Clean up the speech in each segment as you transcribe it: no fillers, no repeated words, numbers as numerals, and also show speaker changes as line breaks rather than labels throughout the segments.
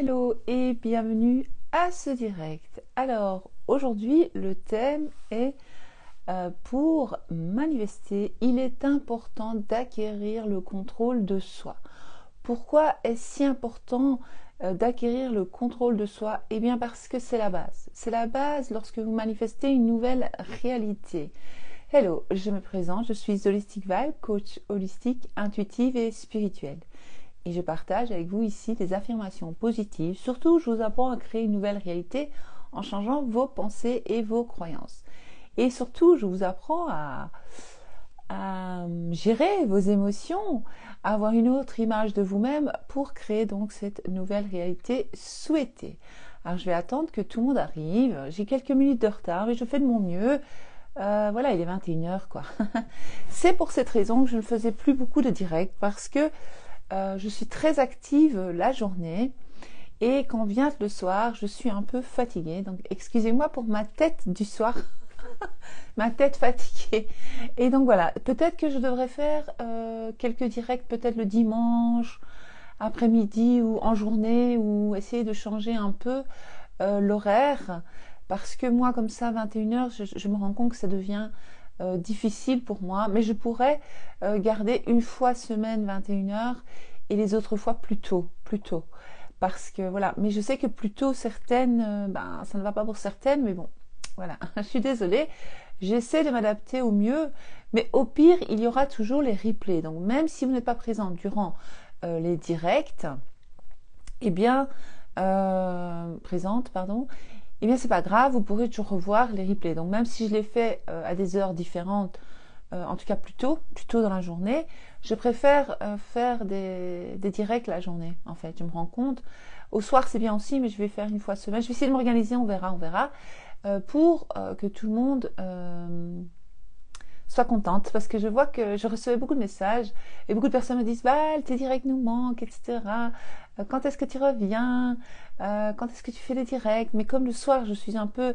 Hello et bienvenue à ce direct. Alors aujourd'hui le thème est pour manifester, il est important d'acquérir le contrôle de soi. Pourquoi est-ce si important d'acquérir le contrôle de soi? Eh bien parce que c'est la base. C'est la base lorsque vous manifestez une nouvelle réalité. Hello, je me présente, je suis Holistic Vibe, coach holistique, intuitive et spirituelle. Et je partage avec vous ici des affirmations positives. Surtout, je vous apprends à créer une nouvelle réalité en changeant vos pensées et vos croyances. Et surtout, je vous apprends à gérer vos émotions, à avoir une autre image de vous-même pour créer donc cette nouvelle réalité souhaitée. Alors, je vais attendre que tout le monde arrive. J'ai quelques minutes de retard, mais je fais de mon mieux. Voilà, il est 21h quoi. C'est pour cette raison que je ne faisais plus beaucoup de directs parce que je suis très active la journée et quand vient le soir, je suis un peu fatiguée. Donc, excusez-moi pour ma tête du soir, ma tête fatiguée. Et donc voilà, peut-être que je devrais faire quelques directs, peut-être le dimanche, après-midi ou en journée, ou essayer de changer un peu l'horaire. Parce que moi, comme ça, 21h, je me rends compte que ça devient difficile pour moi, mais je pourrais garder une fois semaine 21h et les autres fois plus tôt, parce que voilà, mais je sais que plus tôt certaines, ça ne va pas pour certaines, mais bon, voilà, je suis désolée, j'essaie de m'adapter au mieux, mais au pire, il y aura toujours les replays, donc même si vous n'êtes pas présent durant les directs, eh bien, eh bien c'est pas grave, vous pourrez toujours revoir les replays. Donc même si je les fais à des heures différentes, en tout cas plus tôt dans la journée, je préfère faire des directs la journée, en fait. Je me rends compte. Au soir c'est bien aussi, mais je vais faire une fois semaine. Je vais essayer de m'organiser, on verra, pour que tout le monde soit contente, parce que je vois que je recevais beaucoup de messages et beaucoup de personnes me disent tes directs nous manquent, etc. Quand est-ce que tu reviens, quand est-ce que tu fais des directs? Mais comme le soir je suis un peu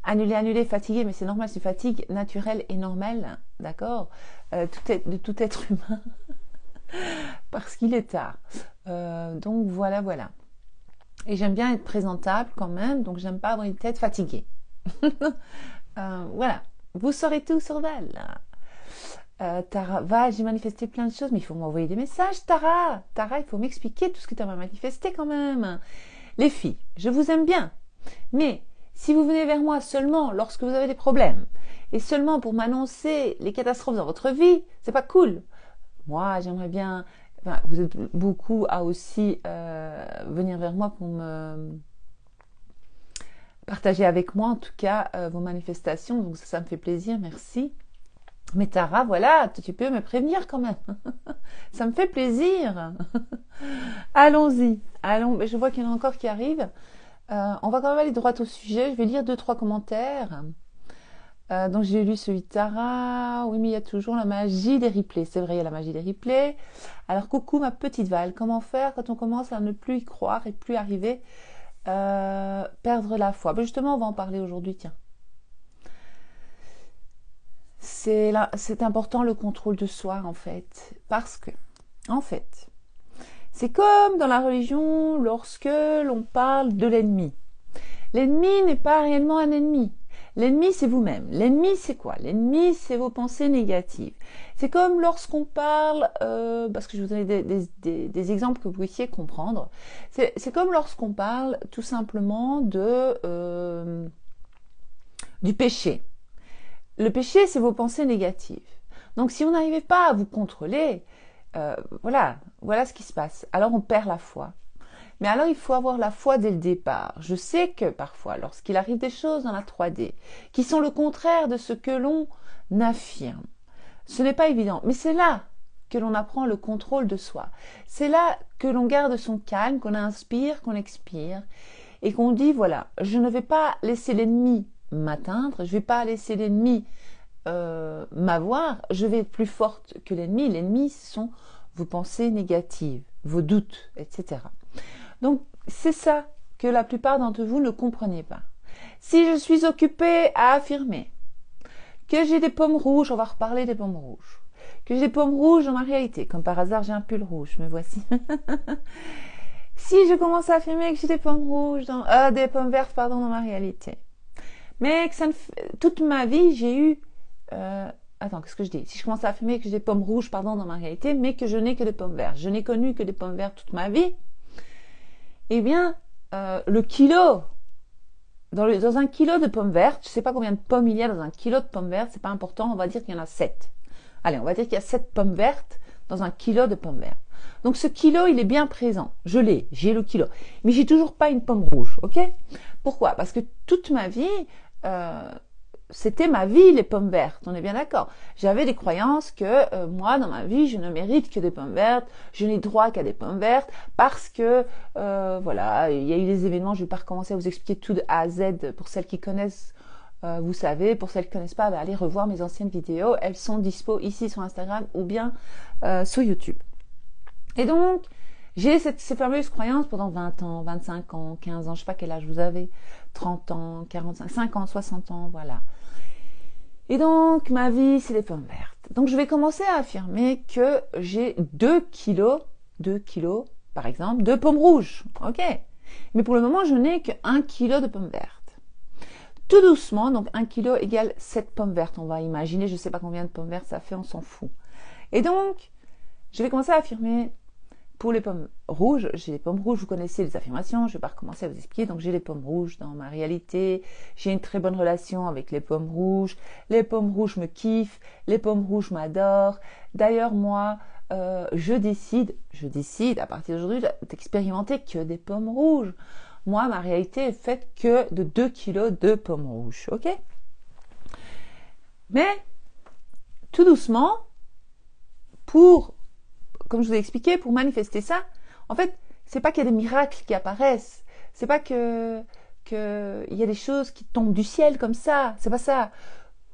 annulée, fatiguée, mais c'est normal, c'est fatigue naturelle et normale, d'accord, de tout être humain, parce qu'il est tard. Donc voilà. Et j'aime bien être présentable quand même, donc j'aime pas avoir une tête fatiguée. Voilà. Vous saurez tout sur Val. Tara, j'ai manifesté plein de choses, mais il faut m'envoyer des messages, Tara. Tara, il faut m'expliquer tout ce que tu as manifesté quand même. Les filles, je vous aime bien, mais si vous venez vers moi seulement lorsque vous avez des problèmes et seulement pour m'annoncer les catastrophes dans votre vie, c'est pas cool. Moi, j'aimerais bien. Enfin, vous êtes beaucoup à aussi venir vers moi pour me partager avec moi en tout cas vos manifestations, donc ça me fait plaisir, merci. Mais Tara, voilà, tu peux me prévenir quand même. Ça me fait plaisir. Allons-y, allons. Je vois qu'il y en a encore qui arrivent. On va quand même aller droit au sujet. Je vais lire 2-3 commentaires. Donc j'ai lu celui de Tara. Oui, mais il y a toujours la magie des replays. C'est vrai, il y a la magie des replays. Alors coucou ma petite Val, comment faire quand on commence à ne plus y croire et plus arriver perdre la foi? Ben justement, on va en parler aujourd'hui, tiens. C'est important le contrôle de soi en fait, parce que en fait c'est comme dans la religion lorsque l'on parle de l'ennemi. L'ennemi n'est pas réellement un ennemi. L'ennemi c'est vous-même. L'ennemi c'est quoi? L'ennemi c'est vos pensées négatives. C'est comme lorsqu'on parle, parce que je vous donne des exemples que vous puissiez comprendre. C'est comme lorsqu'on parle tout simplement du péché. Le péché, c'est vos pensées négatives. Donc, si vous n'arrivez pas à vous contrôler, voilà ce qui se passe. Alors, on perd la foi. Mais alors, il faut avoir la foi dès le départ. Je sais que parfois, lorsqu'il arrive des choses dans la 3D qui sont le contraire de ce que l'on affirme, ce n'est pas évident. Mais c'est là que l'on apprend le contrôle de soi. C'est là que l'on garde son calme, qu'on inspire, qu'on expire, et qu'on dit, voilà, je ne vais pas laisser l'ennemi m'atteindre, je ne vais pas laisser l'ennemi m'avoir, je vais être plus forte que l'ennemi. L'ennemi, ce sont vos pensées négatives, vos doutes, etc. Donc, c'est ça que la plupart d'entre vous ne comprenez pas. Si je suis occupée à affirmer que j'ai des pommes rouges, on va reparler des pommes rouges, que j'ai des pommes rouges dans ma réalité, comme par hasard j'ai un pull rouge, me voici. Si je commence à affirmer que j'ai des pommes rouges, des pommes vertes, pardon, dans ma réalité, mais que toute ma vie, j'ai eu... attends, qu'est-ce que je dis? Si je commence à affirmer que j'ai des pommes rouges, pardon, dans ma réalité, mais que je n'ai que des pommes vertes, je n'ai connu que des pommes vertes toute ma vie, eh bien, le kilo, dans un kilo de pommes vertes, je ne sais pas combien de pommes il y a dans un kilo de pommes vertes, c'est pas important, on va dire qu'il y en a 7. Allez, on va dire qu'il y a 7 pommes vertes dans un kilo de pommes vertes. Donc ce kilo, il est bien présent. J'ai le kilo. Mais j'ai toujours pas une pomme rouge, ok? Pourquoi? Parce que toute ma vie, c'était ma vie, les pommes vertes. On est bien d'accord. J'avais des croyances que moi, dans ma vie, je ne mérite que des pommes vertes. Je n'ai droit qu'à des pommes vertes parce que, voilà, il y a eu des événements. Je ne vais pas recommencer à vous expliquer tout de A à Z. Pour celles qui connaissent, vous savez. Pour celles qui ne connaissent pas, allez revoir mes anciennes vidéos. Elles sont dispo ici sur Instagram ou bien sur YouTube. Et donc, j'ai ces fameuses croyances pendant 20 ans, 25 ans, 15 ans, je ne sais pas quel âge vous avez, 30 ans, 45, 50, 60 ans, voilà. Et donc, ma vie, c'est les pommes vertes. Donc, je vais commencer à affirmer que j'ai 2 kilos, par exemple, de pommes rouges, ok? Mais pour le moment, je n'ai que 1 kilo de pommes vertes. Tout doucement, donc 1 kilo égale 7 pommes vertes, on va imaginer, je ne sais pas combien de pommes vertes ça fait, on s'en fout. Et donc, je vais commencer à affirmer pour les pommes rouges, j'ai les pommes rouges, vous connaissez les affirmations, je ne vais pas recommencer à vous expliquer, donc j'ai les pommes rouges dans ma réalité, j'ai une très bonne relation avec les pommes rouges me kiffent, les pommes rouges m'adorent, d'ailleurs moi, je décide à partir d'aujourd'hui d'expérimenter que des pommes rouges. Moi, ma réalité est faite que de 2 kilos de pommes rouges, ok? Mais, tout doucement, comme je vous ai expliqué, pour manifester ça, en fait, c'est pas qu'il y a des miracles qui apparaissent. C'est pas que il y a des choses qui tombent du ciel comme ça. C'est pas ça.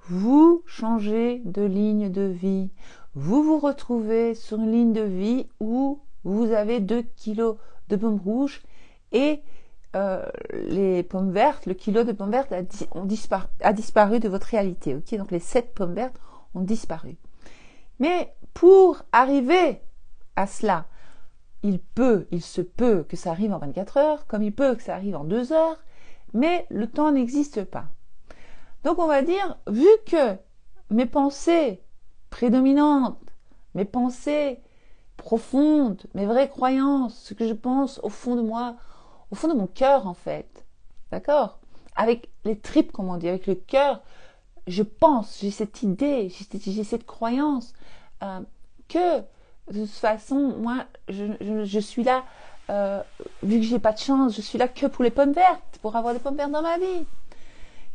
Vous changez de ligne de vie. Vous vous retrouvez sur une ligne de vie où vous avez 2 kilos de pommes rouges et les pommes vertes, le kilo de pommes vertes a disparu de votre réalité. Ok, donc les 7 pommes vertes ont disparu. Mais pour arriver à cela, il se peut que ça arrive en 24 heures, comme il peut que ça arrive en 2 heures, mais le temps n'existe pas. Donc on va dire, vu que mes pensées prédominantes, mes pensées profondes, mes vraies croyances, ce que je pense au fond de moi, au fond de mon cœur en fait, d'accord? Avec les tripes, comme on dit, avec le cœur, je pense, j'ai cette idée, j'ai cette croyance que de toute façon, moi, je suis là, vu que j'ai pas de chance, je suis là que pour les pommes vertes, pour avoir des pommes vertes dans ma vie.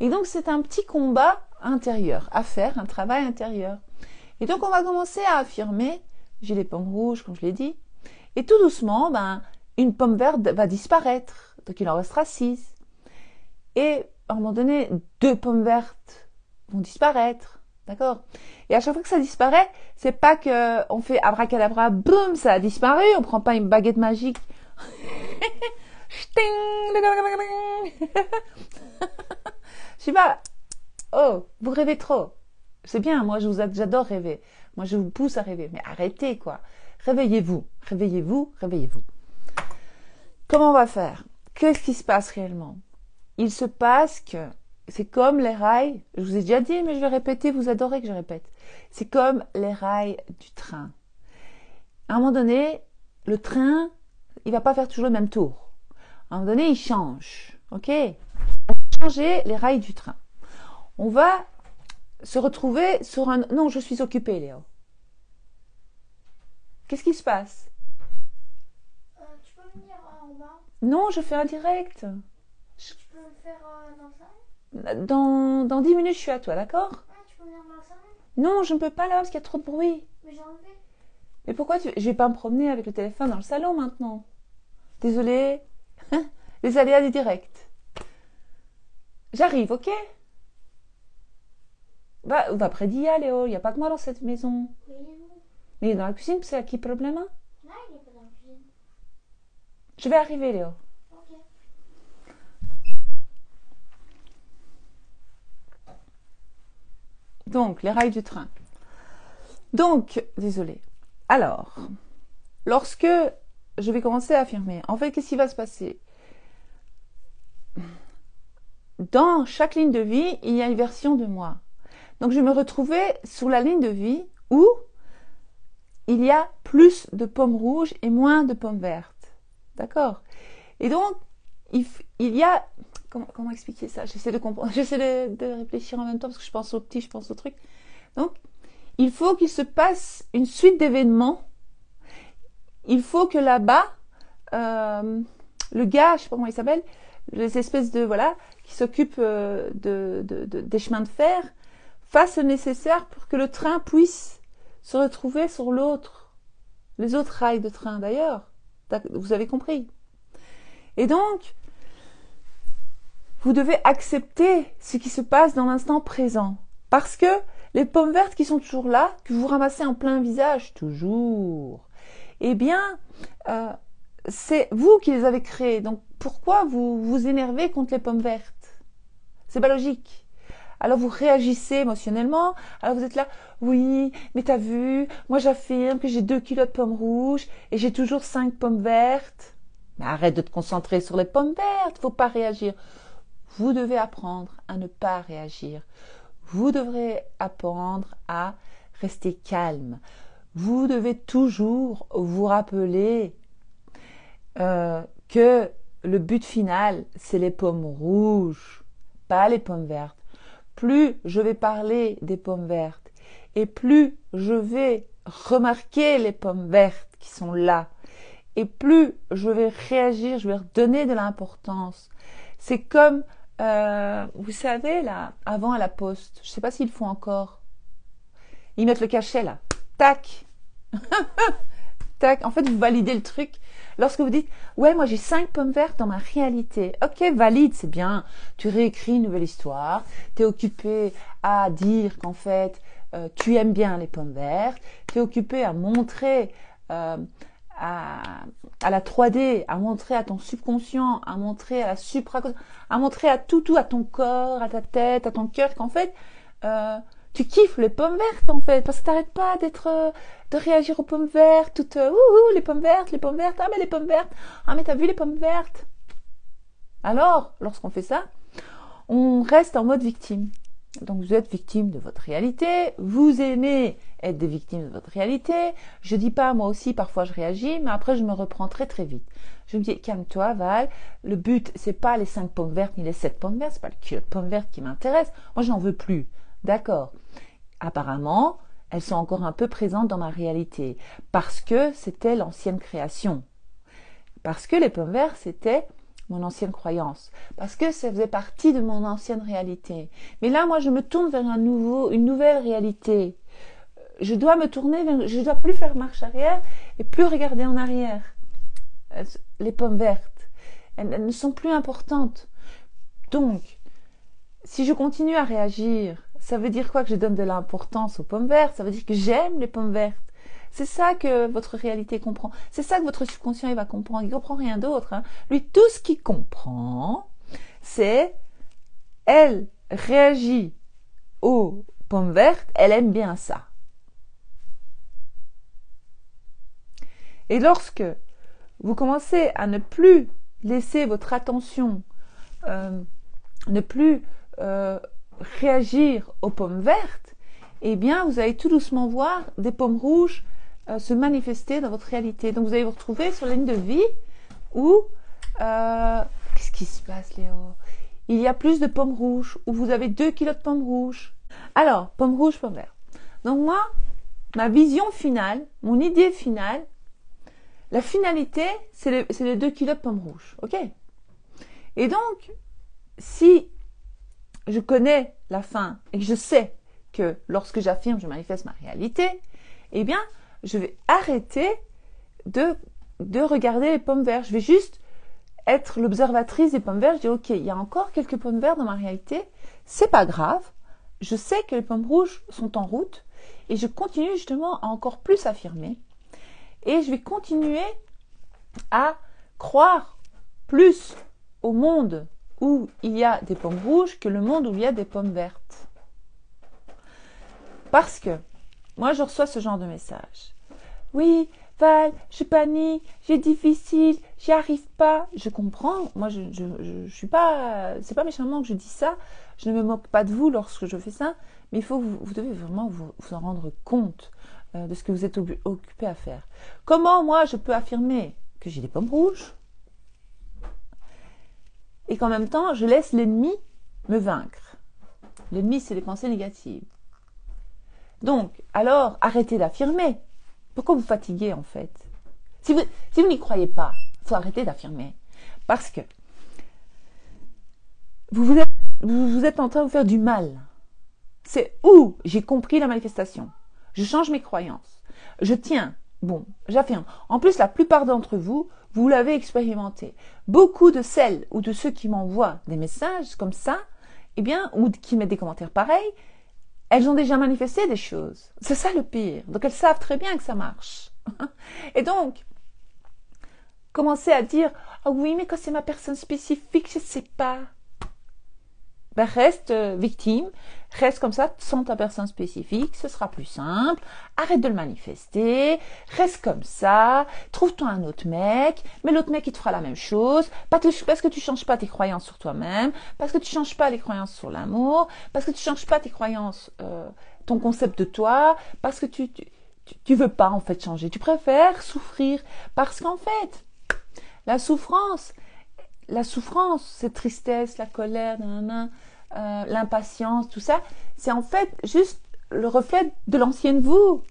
Et donc, c'est un petit combat intérieur à faire, un travail intérieur. Et donc, on va commencer à affirmer, j'ai les pommes rouges, comme je l'ai dit, et tout doucement, une pomme verte va disparaître, donc il en restera 6. Et à un moment donné, 2 pommes vertes vont disparaître. D'accord? Et à chaque fois que ça disparaît, c'est pas que on fait abracadabra, boum, ça a disparu, on prend pas une baguette magique. Je sais pas. Oh, vous rêvez trop. C'est bien, moi j'adore rêver. Moi je vous pousse à rêver, mais arrêtez quoi. Réveillez-vous, réveillez-vous, réveillez-vous. Comment on va faire? Qu'est-ce qui se passe réellement? Il se passe que c'est comme les rails, je vous ai déjà dit, mais je vais répéter, vous adorez que je répète. C'est comme les rails du train. À un moment donné, le train, il va pas faire toujours le même tour. À un moment donné, il change. Ok? On va changer les rails du train. On va se retrouver sur un... Non, je suis occupée, Léo. Qu'est-ce qui se passe?
Tu peux venir en bas?
Non, je fais un direct.
Tu peux le faire dans le salon?
Dans 10 minutes, je suis à toi, d'accord?
Tu peux venir dans le salon?
Non, je ne peux pas là parce qu'il y a trop de bruit.
Mais j'ai enlevé.
Mais pourquoi je vais pas me promener avec le téléphone dans le salon maintenant? Désolée. Les aléas du direct. J'arrive, ok? Va près d'IA, Léo. Il n'y a pas que moi dans cette maison.
Mais il est où?
Mais il est dans la cuisine, c'est à qui le problème?
Là, il est pas dans la cuisine.
Je vais arriver, Léo.
Ok.
Donc, les rails du train. Donc, désolé. Alors, lorsque je vais commencer à affirmer. En fait, qu'est-ce qui va se passer? Dans chaque ligne de vie, il y a une version de moi. Donc, je vais me retrouver sur la ligne de vie où il y a plus de pommes rouges et moins de pommes vertes. D'accord? Et donc, il y a... Comment expliquer ça? J'essaie de comprendre, j'essaie de réfléchir en même temps parce que je pense au petit, je pense au truc. Donc, il faut qu'il se passe une suite d'événements. Il faut que là-bas, le gars, je sais pas comment il s'appelle, les espèces de, voilà, qui s'occupent des chemins de fer, fasse le nécessaire pour que le train puisse se retrouver sur les autres rails de train d'ailleurs. Vous avez compris. Et donc, vous devez accepter ce qui se passe dans l'instant présent. Parce que les pommes vertes qui sont toujours là, que vous ramassez en plein visage, toujours, eh bien, c'est vous qui les avez créées. Donc, pourquoi vous vous énervez contre les pommes vertes? C'est pas logique. Alors, vous réagissez émotionnellement. Alors, vous êtes là, oui, mais t'as vu, moi j'affirme que j'ai 2 kilos de pommes rouges et j'ai toujours 5 pommes vertes. Mais arrête de te concentrer sur les pommes vertes, faut pas réagir. Vous devez apprendre à ne pas réagir. Vous devrez apprendre à rester calme. Vous devez toujours vous rappeler que le but final, c'est les pommes rouges, pas les pommes vertes. Plus je vais parler des pommes vertes et plus je vais remarquer les pommes vertes qui sont là et plus je vais réagir, je vais leur donner de l'importance. C'est comme, vous savez, là, avant à la poste, je ne sais pas s'ils le font encore, ils mettent le cachet là, tac, tac, en fait vous validez le truc. Lorsque vous dites, ouais, moi j'ai 5 pommes vertes dans ma réalité. Ok, valide, c'est bien. Tu réécris une nouvelle histoire. Tu es occupé à dire qu'en fait, tu aimes bien les pommes vertes. Tu es occupé à montrer à la 3D, à montrer à ton subconscient, à montrer à la supraconscience, à montrer à tout, à ton corps, à ta tête, à ton cœur, qu'en fait, tu kiffes les pommes vertes en fait, parce que t'arrêtes pas de réagir aux pommes vertes, toutes les pommes vertes, ah mais les pommes vertes, ah mais t'as vu les pommes vertes. Alors, lorsqu'on fait ça, on reste en mode victime. Donc vous êtes victime de votre réalité, vous aimez être des victimes de votre réalité. Je dis pas, moi aussi parfois je réagis, mais après je me reprends très très vite. Je me dis, calme-toi Val, le but c'est pas les 5 pommes vertes ni les 7 pommes vertes, c'est pas le kilo de pommes vertes qui m'intéresse, moi je n'en veux plus. D'accord. Apparemment, elles sont encore un peu présentes dans ma réalité parce que c'était l'ancienne création. Parce que les pommes vertes, c'était mon ancienne croyance. Parce que ça faisait partie de mon ancienne réalité. Mais là, moi, je me tourne vers une nouvelle réalité. Je dois me tourner vers, je dois plus faire marche arrière et plus regarder en arrière. Les pommes vertes, elles ne sont plus importantes. Donc, si je continue à réagir, ça veut dire quoi que je donne de l'importance aux pommes vertes? Ça veut dire que j'aime les pommes vertes. C'est ça que votre réalité comprend. C'est ça que votre subconscient il va comprendre. Il comprend rien d'autre. Hein. Lui, tout ce qu'il comprend, c'est elle réagit aux pommes vertes, elle aime bien ça. Et lorsque vous commencez à ne plus laisser votre attention, ne plus réagir aux pommes vertes, eh bien, vous allez tout doucement voir des pommes rouges se manifester dans votre réalité. Donc, vous allez vous retrouver sur la ligne de vie où, qu'est-ce qui se passe, Léo? Il y a plus de pommes rouges, où vous avez 2 kilos de pommes rouges. Alors, pommes rouges, pommes vertes. Donc, moi, ma vision finale, mon idée finale, la finalité, c'est les 2 kilos de pommes rouges. OK? Et donc, si je connais la fin et que je sais que lorsque j'affirme, je manifeste ma réalité, eh bien, je vais arrêter de regarder les pommes vertes. Je vais juste être l'observatrice des pommes vertes. Je dis, ok, il y a encore quelques pommes vertes dans ma réalité. C'est pas grave. Je sais que les pommes rouges sont en route et je continue justement à encore plus affirmer. Et je vais continuer à croire plus au monde où il y a des pommes rouges que le monde où il y a des pommes vertes. Parce que moi, je reçois ce genre de message. Oui, Val, je panique, j'ai difficile, j'y arrive pas. Je comprends. Moi, je suis pas. C'est pas méchamment que je dis ça. Je ne me moque pas de vous lorsque je fais ça. Mais il faut que vous devez vraiment vous en rendre compte de ce que vous êtes occupé à faire. Comment moi je peux affirmer que j'ai des pommes rouges et qu'en même temps je laisse l'ennemi me vaincre. L'ennemi, c'est les pensées négatives. Donc, alors, arrêtez d'affirmer. Pourquoi vous fatiguez, en fait? Si vous n'y croyez pas, il faut arrêter d'affirmer. Parce que vous êtes en train de vous faire du mal. C'est où j'ai compris la manifestation. Je change mes croyances. Je tiens. Bon, j'affirme. En plus, la plupart d'entre vous, vous l'avez expérimenté. Beaucoup de celles ou de ceux qui m'envoient des messages comme ça, eh bien, ou qui mettent des commentaires pareils, elles ont déjà manifesté des choses. C'est ça le pire. Donc elles savent très bien que ça marche. Et donc, commencez à dire « Ah oui, mais quand c'est ma personne spécifique, je ne sais pas. » Ben reste victime, reste comme ça sans ta personne spécifique, ce sera plus simple. Arrête de le manifester, reste comme ça, trouve-toi un autre mec, mais l'autre mec il te fera la même chose, parce que tu changes pas tes croyances sur toi-même, parce que tu changes pas les croyances sur l'amour, parce que tu changes pas tes croyances, ton concept de toi, parce que tu veux pas en fait changer, tu préfères souffrir, parce qu'en fait, la souffrance, cette tristesse, la colère, l'impatience, tout ça, c'est en fait juste le reflet de l'ancienne vous.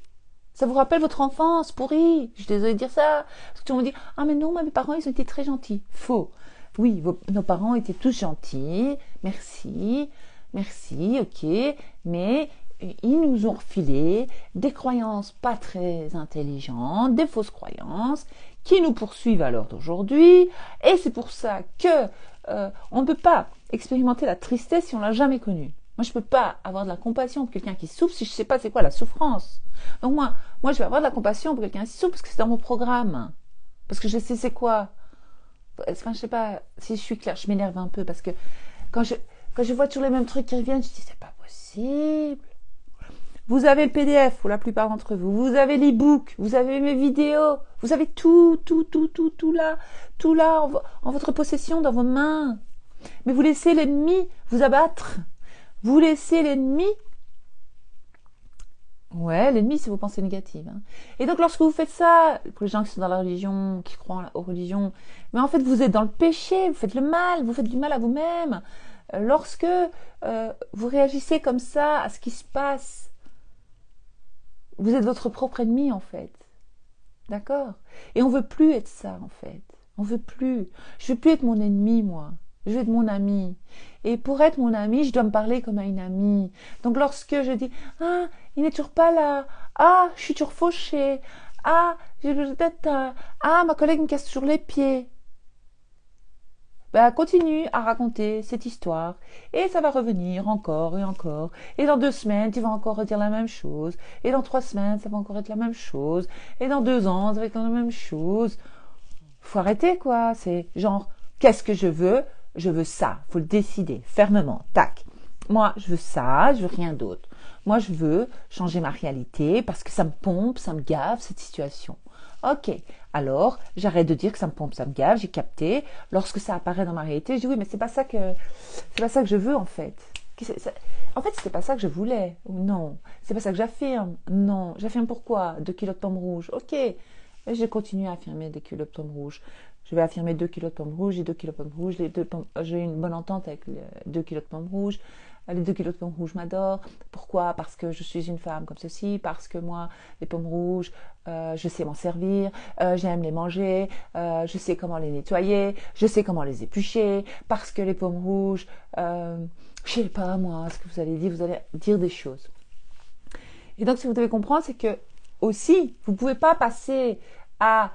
Ça vous rappelle votre enfance pourrie. Je suis désolée de dire ça. Parce que tout le monde dit « Ah mais non, mes parents, ils ont été très gentils. » Faux. Oui, nos parents étaient tous gentils. Merci, ok. Mais ils nous ont refilé des croyances pas très intelligentes, des fausses croyances qui nous poursuivent à l'heure d'aujourd'hui. Et c'est pour ça que on ne peut pas expérimenter la tristesse si on l'a jamais connue. Moi, je peux pas avoir de la compassion pour quelqu'un qui souffre si je sais pas c'est quoi la souffrance. Donc moi, je vais avoir de la compassion pour quelqu'un qui souffre parce que c'est dans mon programme. Parce que je sais c'est quoi. Enfin, je sais pas si je suis claire, je m'énerve un peu parce que quand je vois toujours les mêmes trucs qui reviennent, je dis c'est pas possible. Vous avez le PDF pour la plupart d'entre vous. Vous avez l'e-book, vous avez mes vidéos, vous avez tout là en votre possession, dans vos mains. Mais vous laissez l'ennemi vous abattre. Vous laissez l'ennemi. Ouais, l'ennemi, c'est vos pensées négatives. Hein. Et donc, lorsque vous faites ça, pour les gens qui sont dans la religion, qui croient aux religions, mais en fait, vous êtes dans le péché, vous faites le mal, vous faites du mal à vous-même. Lorsque vous réagissez comme ça à ce qui se passe, vous êtes votre propre ennemi, en fait. D'accord? Et on veut plus être ça, en fait. On veut plus. Je veux plus être mon ennemi, moi. Je veux être mon ami. Et pour être mon ami, je dois me parler comme à une amie. Donc lorsque je dis « Ah, il n'est toujours pas là. Ah, je suis toujours fauchée. Ah, ma collègue me casse toujours les pieds. » Ben, continue à raconter cette histoire. Et ça va revenir encore et encore. Et dans 2 semaines, tu vas encore redire la même chose. Et dans 3 semaines, ça va encore être la même chose. Et dans 2 ans, ça va être la même chose. Faut arrêter, quoi. C'est genre, qu'est-ce que je veux? Je veux ça. Faut le décider fermement. Tac. Moi, je veux ça, je veux rien d'autre. Moi, je veux changer ma réalité parce que ça me pompe, ça me gave, cette situation. Ok, alors j'arrête de dire que ça me pompe, ça me gave, j'ai capté. Lorsque ça apparaît dans ma réalité, je dis oui, mais c'est pas ça que je veux en fait. En fait, c'était pas ça que je voulais. Non, c'est pas ça que j'affirme. Non, j'affirme pourquoi 2 kilos de pommes rouges. Ok, et je continue à affirmer 2 kilos de pommes rouges. Je vais affirmer 2 kilos de pommes rouges et 2 kilos de pommes rouges. J'ai une bonne entente avec les 2 kilos de pommes rouges. Les 2 kilos de pommes rouges m'adorent. Pourquoi? Parce que je suis une femme comme ceci, parce que moi, les pommes rouges, je sais m'en servir, j'aime les manger, je sais comment les nettoyer, je sais comment les éplucher, parce que les pommes rouges, je sais pas moi, ce que vous allez dire des choses. Et donc, ce que vous devez comprendre, c'est que aussi, vous ne pouvez pas passer à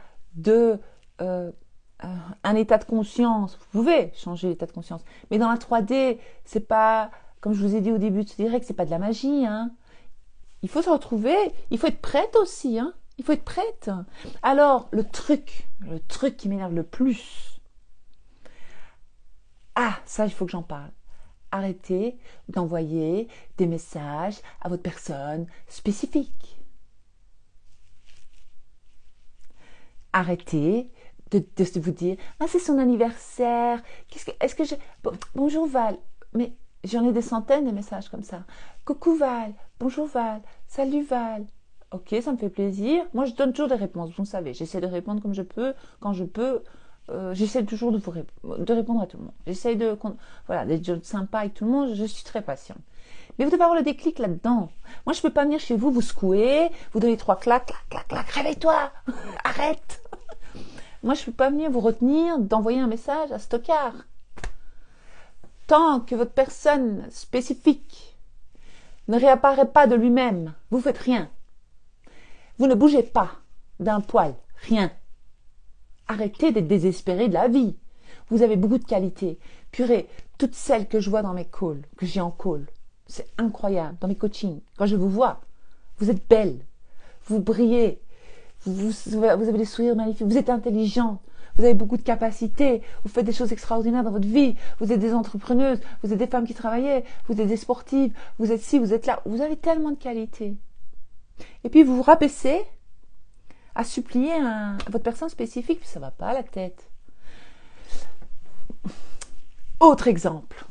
un état de conscience. Vous pouvez changer l'état de conscience, mais dans la 3D, c'est pas, comme je vous ai dit au début de ce direct, c'est pas de la magie. Hein. Il faut se retrouver, il faut être prête aussi. Hein. Il faut être prête. Alors, le truc qui m'énerve le plus, ça, il faut que j'en parle. Arrêtez d'envoyer des messages à votre personne spécifique. arrêtez de vous dire « Ah, c'est son anniversaire. Est-ce que je... Bonjour Val. » Mais j'en ai des centaines de messages comme ça. « Coucou Val. Bonjour Val. Salut Val. » Ok, ça me fait plaisir. Moi, je donne toujours des réponses. Vous savez, j'essaie de répondre comme je peux, quand je peux. J'essaie toujours de répondre à tout le monde. J'essaie d'être sympa avec tout le monde. Je suis très patiente. Mais vous devez avoir le déclic là-dedans. Moi, je ne peux pas venir chez vous, vous secouer, vous donner 3 claques, clac, clac, clac, réveille-toi, arrête. Moi, je ne peux pas venir vous retenir d'envoyer un message à Stockard. Tant que votre personne spécifique ne réapparaît pas de lui-même, vous faites rien. Vous ne bougez pas d'un poil, rien. Arrêtez d'être désespéré de la vie. Vous avez beaucoup de qualités. Purée, toutes celles que je vois dans mes calls, que j'ai en call, c'est incroyable. Dans mes coachings, quand je vous vois, vous êtes belle, vous brillez, vous avez des sourires magnifiques, vous êtes intelligente, vous avez beaucoup de capacités, vous faites des choses extraordinaires dans votre vie, vous êtes des entrepreneuses, vous êtes des femmes qui travaillaient, vous êtes des sportives, vous êtes ci, vous êtes là, vous avez tellement de qualités. Et puis vous vous rabaissez à supplier votre personne spécifique, puis ça va pas à la tête. Autre exemple.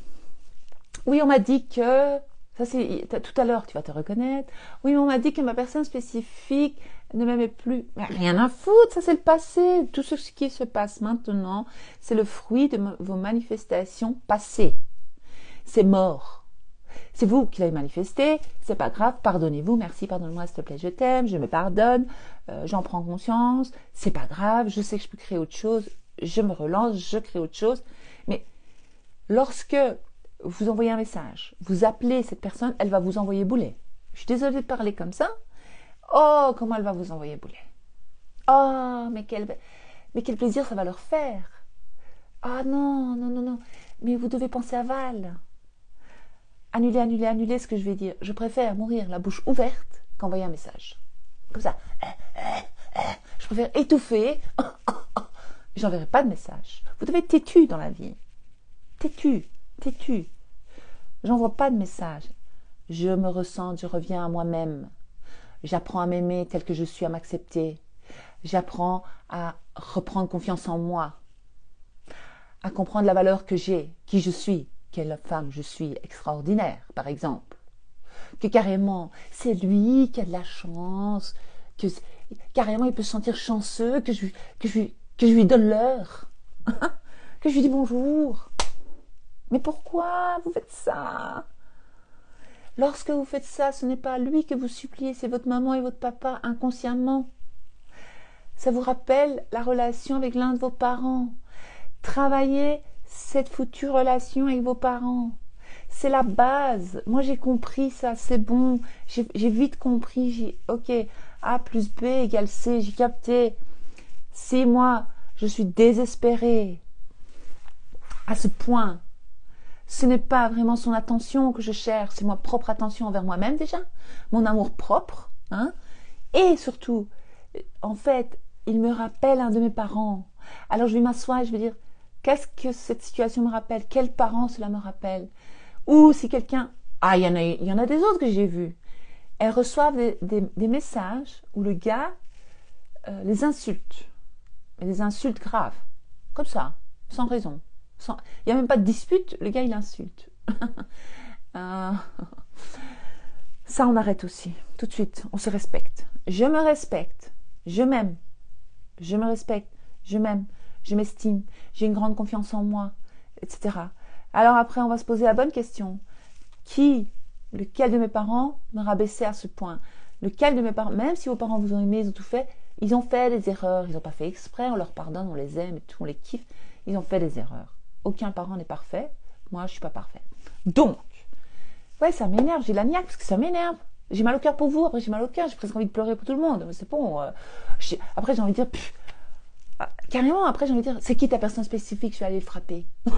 Oui, on m'a dit que, ça c'est tout à l'heure, tu vas te reconnaître. Oui, on m'a dit que ma personne spécifique ne m'aimait plus. Mais rien à foutre, ça c'est le passé. Tout ce qui se passe maintenant, c'est le fruit de vos manifestations passées. C'est mort. C'est vous qui l'avez manifesté, c'est pas grave, pardonnez-vous, merci, pardonne-moi, s'il te plaît, je t'aime, je me pardonne, j'en prends conscience, c'est pas grave, je sais que je peux créer autre chose, je me relance, je crée autre chose. Mais lorsque vous envoyez un message, vous appelez cette personne, elle va vous envoyer bouler. Je suis désolée de parler comme ça. Oh, comment elle va vous envoyer bouler. Oh, mais quel plaisir ça va leur faire. Ah non, non, non, non, mais vous devez penser à Val. Annulez, annulez, annulez ce que je vais dire. Je préfère mourir la bouche ouverte qu'envoyer un message. Comme ça. Je préfère étouffer. J'enverrai pas de message. Vous devez être têtu dans la vie. Têtu, têtu. J'envoie pas de message. Je me ressens, je reviens à moi-même. J'apprends à m'aimer tel que je suis, à m'accepter. J'apprends à reprendre confiance en moi. À comprendre la valeur que j'ai, qui je suis. Quelle femme je suis extraordinaire, par exemple. Que carrément, c'est lui qui a de la chance, que carrément il peut se sentir chanceux, que je lui donne l'heure, que je lui dis bonjour. Mais pourquoi vous faites ça? Lorsque vous faites ça, ce n'est pas lui que vous suppliez, c'est votre maman et votre papa inconsciemment. Ça vous rappelle la relation avec l'un de vos parents. Travaillez cette foutue relation avec vos parents. C'est la base. Moi, j'ai compris ça, c'est bon. J'ai vite compris. Ok, A plus B égale C, j'ai capté. Si moi, je suis désespérée à ce point, ce n'est pas vraiment son attention que je cherche, c'est ma propre attention envers moi-même déjà, mon amour propre, hein. Et surtout, en fait, il me rappelle un de mes parents. Alors je vais m'asseoir et je vais dire, qu'est-ce que cette situation me rappelle? Quels parents cela me rappelle? Ou si quelqu'un... Ah, il y en a des autres que j'ai vus. Elles reçoivent des messages où le gars les insulte. Mais des insultes graves. Comme ça, sans raison. Il n'y a même pas de dispute, le gars il insulte. Ça, on arrête aussi. Tout de suite, on se respecte. Je me respecte. Je m'aime. Je me respecte. Je m'aime. Je m'estime, j'ai une grande confiance en moi, etc. Alors après, on va se poser la bonne question. Lequel de mes parents me rabaissait à ce point? Lequel de mes parents, même si vos parents vous ont aimé, ils ont tout fait, ils ont fait des erreurs, ils n'ont pas fait exprès, on leur pardonne, on les aime et tout, on les kiffe, ils ont fait des erreurs. Aucun parent n'est parfait, moi je ne suis pas parfait. Donc, ouais, ça m'énerve, j'ai la niaque parce que ça m'énerve. J'ai mal au cœur pour vous, après j'ai mal au cœur, j'ai presque envie de pleurer pour tout le monde. C'est bon. Après j'ai envie de dire... Carrément, après, j'ai envie de dire, c'est qui ta personne spécifique? Je vais aller le frapper. Je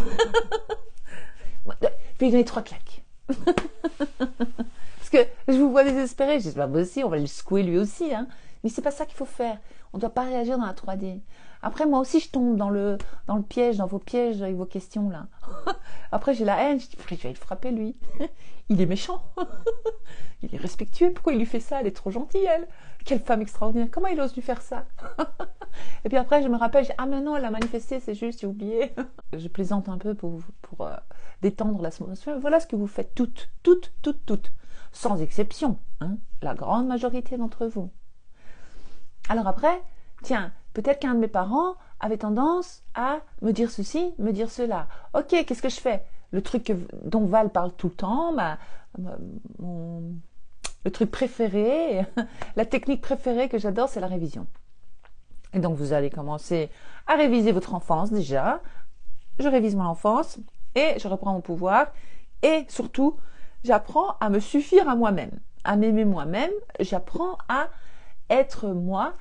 vais lui donner 3 claques. Parce que je vous vois désespéré. Je dis, bah, moi aussi, on va le secouer lui aussi. Hein. Mais c'est pas ça qu'il faut faire. On ne doit pas réagir dans la 3D. Après, moi aussi, je tombe dans le piège, dans vos pièges avec vos questions, là. Après, j'ai la haine. Je dis, je vais le frapper, lui. Il est méchant. Il est respectueux. Pourquoi il lui fait ça? Elle est trop gentille, elle. Quelle femme extraordinaire. Comment il ose lui faire ça? Et puis après, je me rappelle, ah mais non, elle a manifesté, c'est juste, j'ai oublié. Je plaisante un peu pour détendre la situation. Voilà ce que vous faites toutes, sans exception, hein, la grande majorité d'entre vous. Alors après, tiens, peut-être qu'un de mes parents avait tendance à me dire ceci, me dire cela. Ok, qu'est-ce que je fais? Le truc dont Val parle tout le temps, le truc préféré, la technique préférée que j'adore, c'est la révision. Et donc, vous allez commencer à réviser votre enfance déjà. Je révise mon enfance et je reprends mon pouvoir. Et surtout, j'apprends à me suffire à moi-même, à m'aimer moi-même. J'apprends à être moi.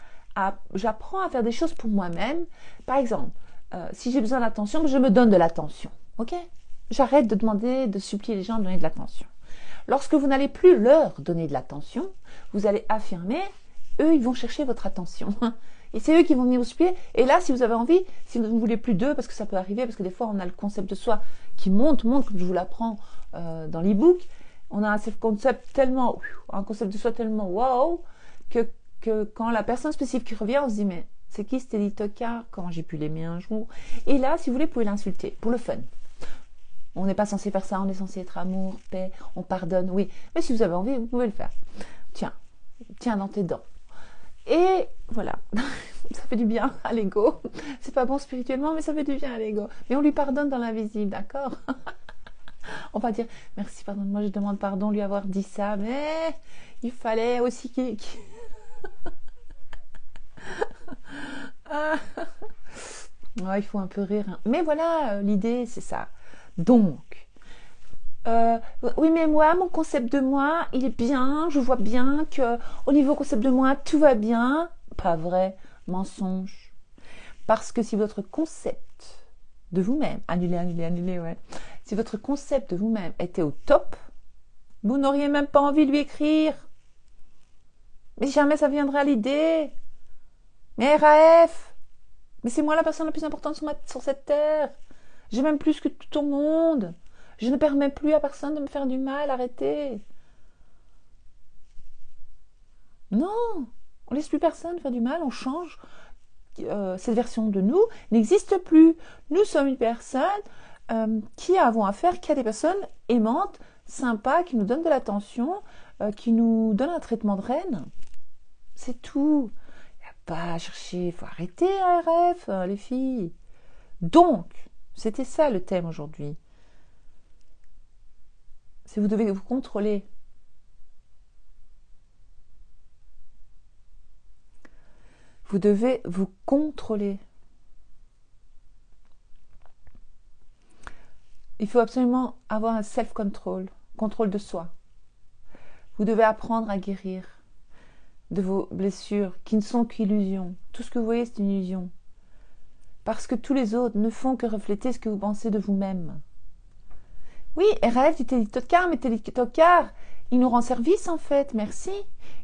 J'apprends à faire des choses pour moi-même. Par exemple, si j'ai besoin d'attention, je me donne de l'attention. Ok? J'arrête de demander, de supplier les gens de donner de l'attention. Lorsque vous n'allez plus leur donner de l'attention, vous allez affirmer, eux, ils vont chercher votre attention. Et c'est eux qui vont venir vous supplier. Et là, si vous avez envie, si vous ne voulez plus d'eux, parce que ça peut arriver, parce que des fois, on a le concept de soi qui monte, comme je vous l'apprends dans l'e-book, on a un concept de soi tellement wow, que quand la personne spécifique revient, on se dit, mais c'est qui cet Elie Tocard? Comment j'ai pu l'aimer un jour? Et là, si vous voulez, vous pouvez l'insulter, pour le fun. On n'est pas censé faire ça, on est censé être amour, paix, on pardonne, oui. Mais si vous avez envie, vous pouvez le faire. Tiens dans tes dents. Et voilà, ça fait du bien à l'ego. C'est pas bon spirituellement, mais ça fait du bien à l'ego. Mais on lui pardonne dans l'invisible, d'accord? On va dire, merci, pardonne-moi, je demande pardon lui avoir dit ça, mais il fallait aussi qu'il... il faut un peu rire. Hein. Mais voilà, l'idée, c'est ça. Donc, oui, mais moi, mon concept de moi, il est bien. Je vois bien que au niveau concept de moi, tout va bien. Pas vrai, mensonge. Parce que si votre concept de vous-même, annulez, ouais. Si votre concept de vous-même était au top, vous n'auriez même pas envie de lui écrire. Mais jamais ça viendrait à l'idée. Mais RAF, mais c'est moi la personne la plus importante sur cette terre. J'ai même plus que tout au monde. Je ne permets plus à personne de me faire du mal, arrêtez. Non, on laisse plus personne faire du mal, on change. Cette version de nous n'existe plus. Nous sommes une personne qui avons affaire qu'à des personnes aimantes, sympas, qui nous donnent de l'attention, qui nous donnent un traitement de reine. C'est tout. Il n'y a pas à chercher, il faut arrêter RF, les filles. Donc, c'était ça le thème aujourd'hui. C'est vous devez vous contrôler. Vous devez vous contrôler. Il faut absolument avoir un self-control, contrôle de soi. Vous devez apprendre à guérir de vos blessures qui ne sont qu'illusions. Tout ce que vous voyez, c'est une illusion. Parce que tous les autres ne font que refléter ce que vous pensez de vous-même. Oui, RAF du Télitocard, mais Télitocard, il nous rend service en fait, merci.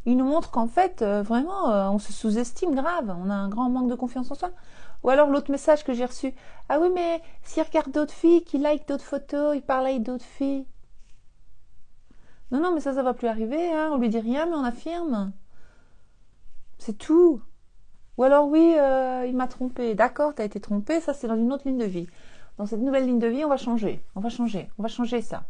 Il nous montre qu'en fait, vraiment, on se sous-estime grave, on a un grand manque de confiance en soi. Ou alors l'autre message que j'ai reçu, ah oui, mais s'il regarde d'autres filles, qu'il like d'autres photos, il parle avec d'autres filles. Non, mais ça va plus arriver, hein, on lui dit rien, mais on affirme. C'est tout. Ou alors oui, il m'a trompé. D'accord, t'as été trompé, ça c'est dans une autre ligne de vie. Dans cette nouvelle ligne de vie, on va changer ça.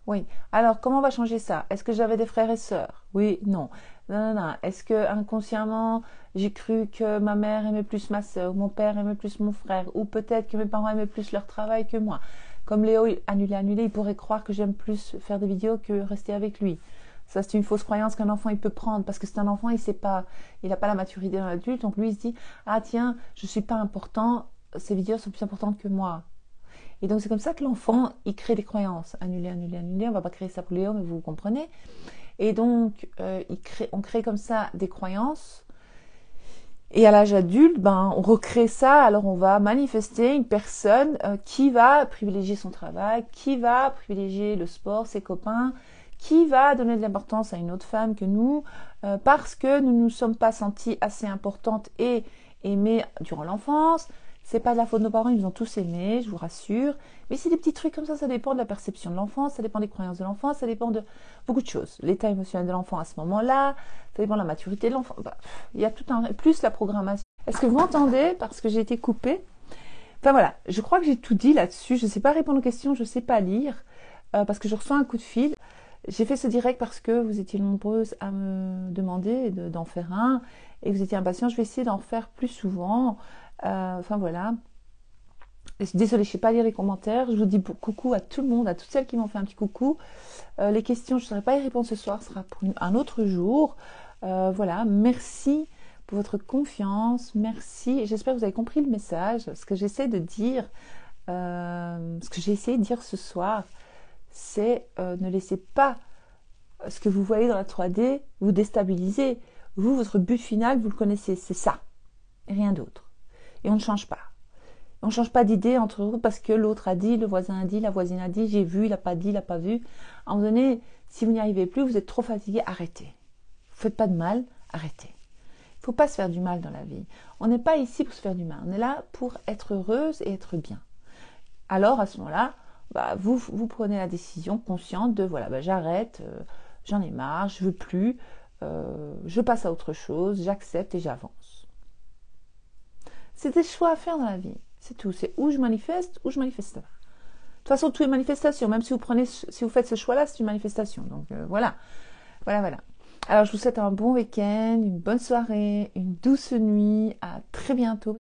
Oui. Alors, comment on va changer ça? Est-ce que j'avais des frères et sœurs? Oui, non. Non. Est-ce que inconsciemment, j'ai cru que ma mère aimait plus ma sœur, ou mon père aimait plus mon frère, ou peut-être que mes parents aimaient plus leur travail que moi? Comme Léo, annulé, il pourrait croire que j'aime plus faire des vidéos que rester avec lui. Ça, c'est une fausse croyance qu'un enfant il peut prendre, parce que c'est un enfant, il n'a pas la maturité d'un adulte, donc lui il se dit, ah tiens, je suis pas important, ces vidéos sont plus importantes que moi. Et donc c'est comme ça que l'enfant, il crée des croyances. Annuler, on va pas créer ça pour Léo, mais vous comprenez. Et donc, on crée comme ça des croyances. Et à l'âge adulte, on recrée ça, alors on va manifester une personne qui va privilégier son travail, qui va privilégier le sport, ses copains, qui va donner de l'importance à une autre femme que nous, parce que nous ne nous sommes pas senties assez importantes et aimées durant l'enfance. C'est pas de la faute de nos parents, ils nous ont tous aimés, je vous rassure. Mais c'est des petits trucs comme ça dépend de la perception de l'enfant, ça dépend des croyances de l'enfant, ça dépend de beaucoup de choses. L'état émotionnel de l'enfant à ce moment-là, ça dépend de la maturité de l'enfant. Il y a tout un... Plus la programmation. Est-ce que vous m'entendez? Parce que j'ai été coupée. Enfin voilà, je crois que j'ai tout dit là-dessus. Je ne sais pas répondre aux questions, je ne sais pas lire, parce que je reçois un coup de fil. J'ai fait ce direct parce que vous étiez nombreuses à me demander d'en faire un, et vous étiez impatients. Je vais essayer d'en faire plus souvent. Enfin voilà. Désolée, je ne sais pas lire les commentaires. Je vous dis coucou à tout le monde, à toutes celles qui m'ont fait un petit coucou. Les questions, je ne saurais pas y répondre ce soir, ce sera pour un autre jour. Voilà, merci pour votre confiance, merci. J'espère que vous avez compris le message. Ce que j'essaie de dire, ce que j'ai essayé de dire ce soir, c'est ne laissez pas ce que vous voyez dans la 3D vous déstabiliser. Vous, votre but final, vous le connaissez, c'est ça, et rien d'autre. Et on ne change pas. On ne change pas d'idée entre eux parce que l'autre a dit, le voisin a dit, la voisine a dit, j'ai vu, il n'a pas dit, il n'a pas vu. À un moment donné, si vous n'y arrivez plus, vous êtes trop fatigué, arrêtez. Vous ne faites pas de mal, arrêtez. Il ne faut pas se faire du mal dans la vie. On n'est pas ici pour se faire du mal. On est là pour être heureuse et être bien. Alors, à ce moment-là, vous prenez la décision consciente de, voilà, j'arrête, j'en ai marre, je ne veux plus, je passe à autre chose, j'accepte et j'avance. C'est des choix à faire dans la vie. C'est tout. C'est où je manifeste pas. De toute façon, tout est manifestation. Même si vous faites ce choix-là, c'est une manifestation. Donc voilà. Alors je vous souhaite un bon week-end, une bonne soirée, une douce nuit. À très bientôt.